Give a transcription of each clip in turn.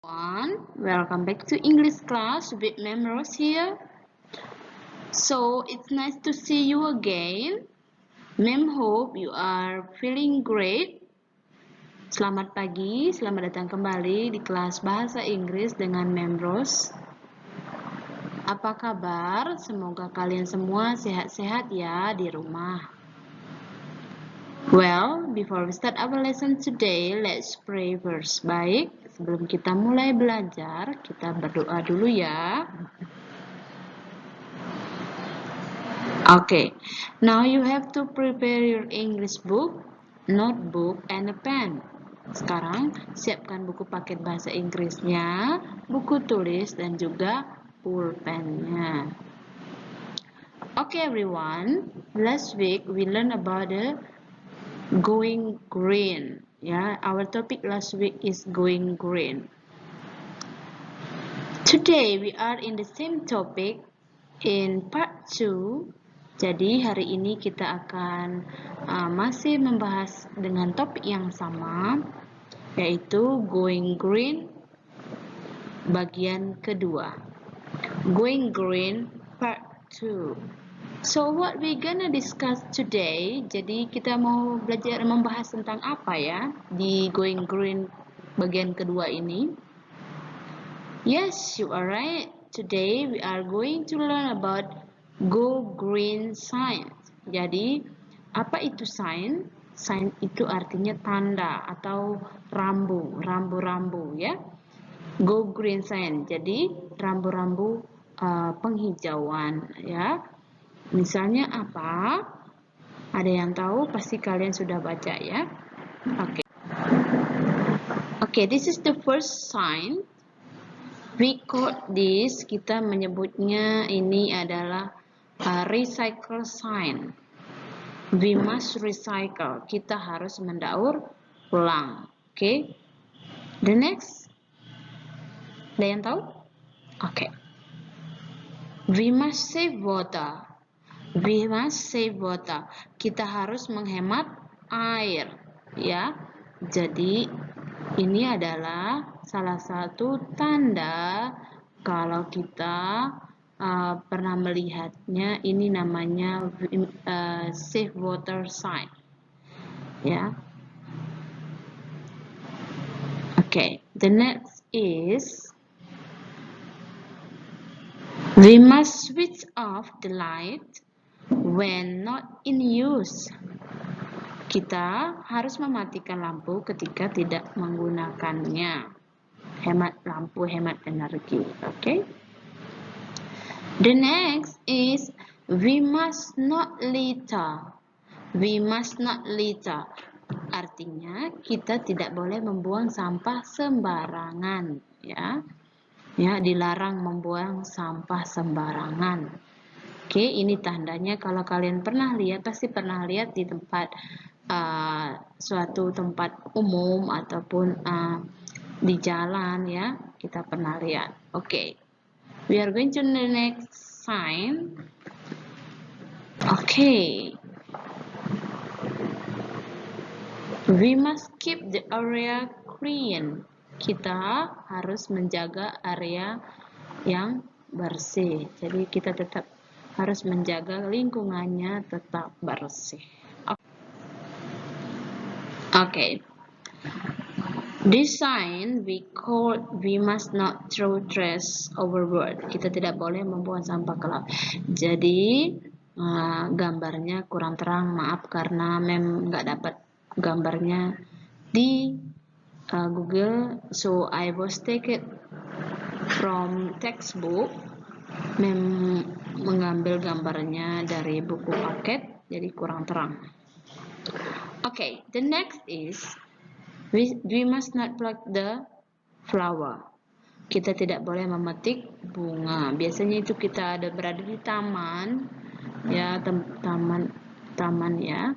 Welcome back to English class with Ma'am Rose here. So it's nice to see you again. Ma'am hope you are feeling great. Selamat pagi, selamat datang kembali di kelas bahasa Inggris dengan Ma'am Rose. Apa kabar? Semoga kalian semua sehat-sehat ya di rumah. Well, before we start our lesson today, let's pray first. Baik, sebelum kita mulai belajar, kita berdoa dulu ya. Okay, now you have to prepare your English book, notebook, and a pen. Sekarang, siapkan buku paket bahasa Inggrisnya, buku tulis, dan juga pulpennya. Okay everyone, last week we learned about the going green. Our topic last week is going green. Today we are in the same topic in part 2. Jadi hari ini kita akan masih membahas dengan topik yang sama, yaitu going green bagian kedua. Going green part 2. So what we gonna discuss today? Jadi kita mau belajar membahas tentang apa ya di going green bagian kedua ini? Yes, you are right. Today we are going to learn about go green sign. Jadi apa itu sign? Sign itu artinya tanda atau rambu-rambu ya. Go green sign. Jadi rambu-rambu penghijauan ya. Misalnya apa? Ada yang tahu? Pasti kalian sudah baca ya. Okay, this is the first sign. We call this, kita menyebutnya ini adalah recycle sign. We must recycle. Kita harus mendaur ulang. Okay. The next. Ada yang tahu? Okay. We must save water. We must save water. Kita harus menghemat air, ya. Jadi ini adalah salah satu tanda kalau kita pernah melihatnya. Ini namanya save water sign, ya. Okay. The next is we must switch off the light when not in use. Kita harus mematikan lampu ketika tidak menggunakannya. Hemat lampu, hemat energi. Okay? The next is we must not litter. We must not litter. Artinya kita tidak boleh membuang sampah sembarangan, ya. Ya, dilarang membuang sampah sembarangan. Oke, ini tandanya kalau kalian pernah lihat, pasti pernah lihat di tempat suatu tempat umum ataupun di jalan ya, kita pernah lihat. Oke. We are going to the next sign. Okay. We must keep the area clean. Kita harus menjaga area yang bersih. Jadi kita tetap harus menjaga lingkungannya tetap bersih. Okay. This sign we call we must not throw trash overboard. Kita tidak boleh membuang sampah ke laut. Jadi gambarnya kurang terang, maaf karena nggak dapat gambarnya di Google. So I was take it from textbook. Mengambil gambarnya dari buku paket, jadi kurang terang. Okay, the next is we must not pluck the flower. Kita tidak boleh memetik bunga. Biasanya itu kita berada di taman, ya, taman ya.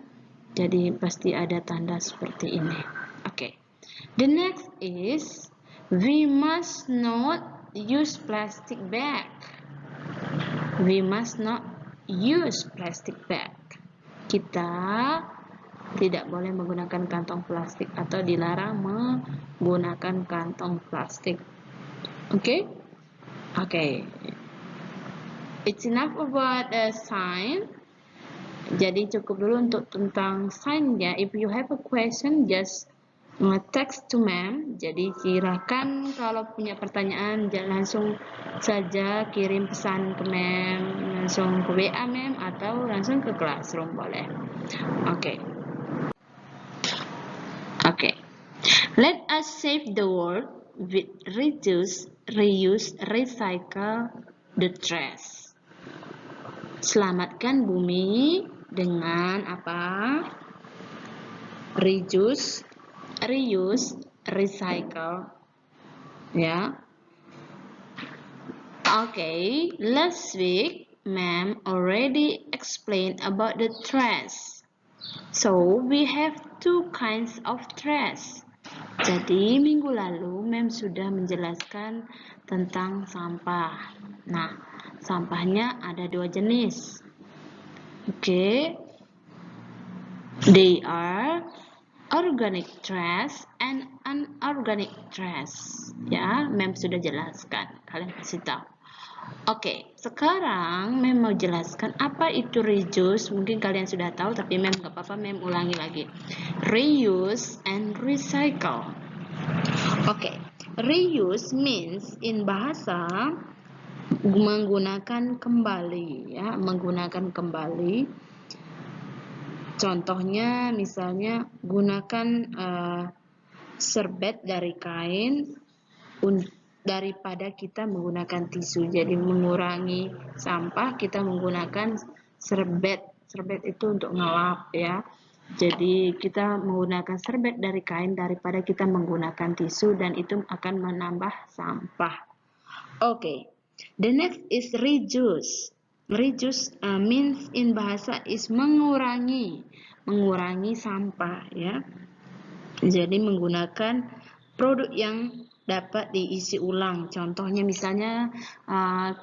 Jadi pasti ada tanda seperti ini. Okay. The next is we must not use plastic bag. We must not use plastic bag. Kita tidak boleh menggunakan kantong plastik atau dilarang menggunakan kantong plastik. Okay? Okay. It's enough about the sign. Jadi cukup dulu untuk tentang sign-nya. If you have a question, just text to ma'am. Jadi silakan kalau punya pertanyaan jangan langsung saja kirim pesan ke ma'am, langsung ke WA ma'am atau langsung ke classroom boleh. Oke. Oke. Let us save the world with reduce, reuse, recycle the trash. Selamatkan bumi dengan apa? Reduce, reuse, recycle. Ya. Okay, last week ma'am already explained about the trash. So we have two kinds of trash. Jadi minggu lalu ma'am sudah menjelaskan tentang sampah. Nah, sampahnya ada dua jenis. Okay. They are organic trash and unorganic trash. Ya, ma'am sudah jelaskan. Kalian kasih tahu. Oke, sekarang ma'am mau jelaskan apa itu reuse. Mungkin kalian sudah tahu, tapi ma'am nggak apa-apa, ma'am ulangi lagi. Reuse and recycle. Oke, reuse means in bahasa menggunakan kembali, ya, menggunakan kembali. Contohnya misalnya gunakan serbet dari kain daripada kita menggunakan tisu. Jadi mengurangi sampah kita menggunakan serbet. Serbet itu untuk ngelap ya. Jadi kita menggunakan serbet dari kain daripada kita menggunakan tisu dan itu akan menambah sampah. Okay. The next is reduce. Reduce means in bahasa is mengurangi sampah ya. Jadi menggunakan produk yang dapat diisi ulang. Contohnya misalnya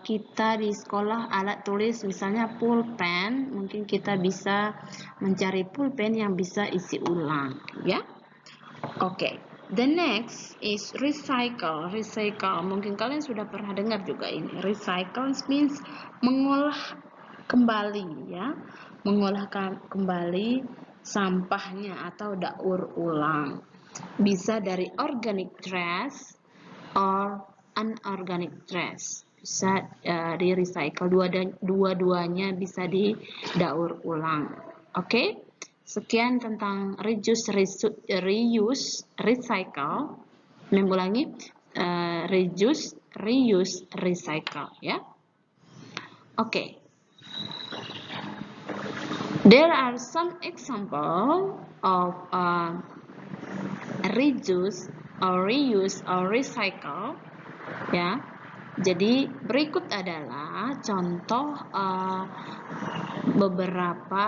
kita di sekolah alat tulis misalnya pulpen, mungkin kita bisa mencari pulpen yang bisa isi ulang ya. Okay. The next is recycle. Recycle, mungkin kalian sudah pernah dengar juga ini. Recycle means mengolah kembali ya. Mengolah kembali sampahnya atau daur ulang. Bisa dari organic trash or unorganic trash. Bisa di recycle, dua-duanya bisa didaur ulang. Okay? Sekian tentang reduce, reuse, recycle. Mengulangi, reduce, reuse, recycle ya. Okay. There are some example of reduce or reuse or recycle ya. Jadi berikut adalah contoh beberapa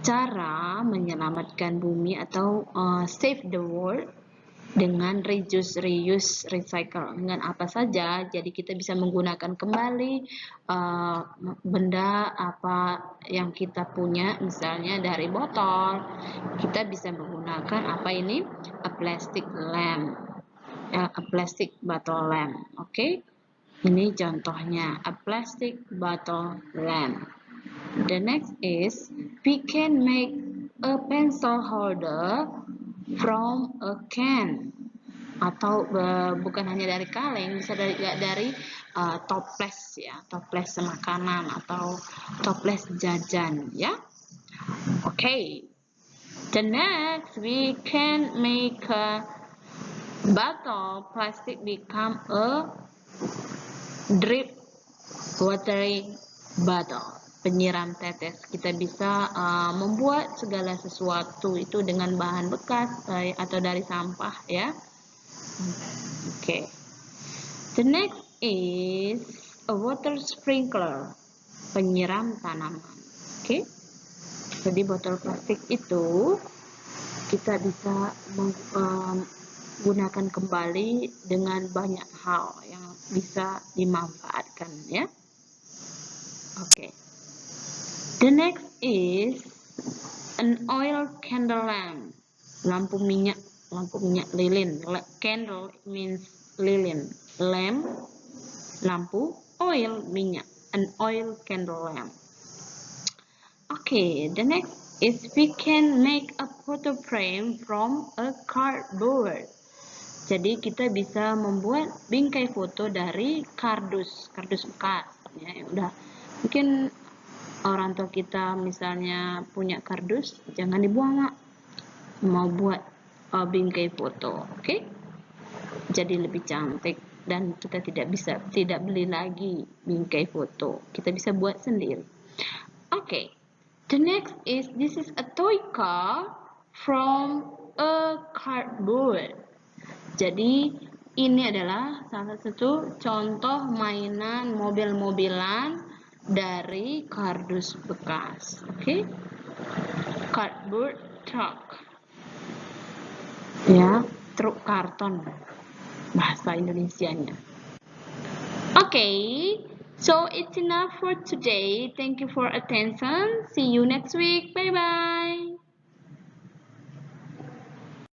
cara menyelamatkan bumi atau save the world dengan reduce, reuse, recycle. Dengan apa saja? Jadi kita bisa menggunakan kembali benda apa yang kita punya, misalnya dari botol. Kita bisa menggunakan apa ini? A plastic lamp. A plastic bottle lamp. Oke? Ini contohnya, a plastic bottle lamp. The next is we can make a pencil holder from a can. Atau bukan hanya dari kaleng, bisa dari toples ya, toples makanan atau toples jajan ya. Okay. The next we can make a bottle plastic become a drip watering bottle. Penyiram tetes. Kita bisa membuat segala sesuatu itu dengan bahan bekas atau dari sampah ya. Okay. The next is a water sprinkler. Penyiram tanaman. Okay. Jadi botol plastik itu kita bisa menggunakan kembali dengan banyak hal yang bisa dimanfaatkan ya. Okay. The next is an oil candle lamp. Lampu minyak lilin. Candle means lilin. lamp, lampu, oil, minyak, an oil candle lamp. Okay, the next is we can make a photo frame from a cardboard. Jadi kita bisa membuat bingkai foto dari kardus bekas. Ya, udah. Mungkin orang tua kita misalnya punya kardus, jangan dibuang, Mak. Mau buat bingkai foto, oke? Jadi lebih cantik dan kita tidak beli lagi bingkai foto. Kita bisa buat sendiri. Okay. The next is this is a toy car from a cardboard. Jadi ini adalah salah satu contoh mainan mobil-mobilan dari kardus bekas. Oke? Cardboard truck. Ya, truk karton bahasa Indonesianya. Okay. So it's enough for today. Thank you for attention. See you next week. Bye bye.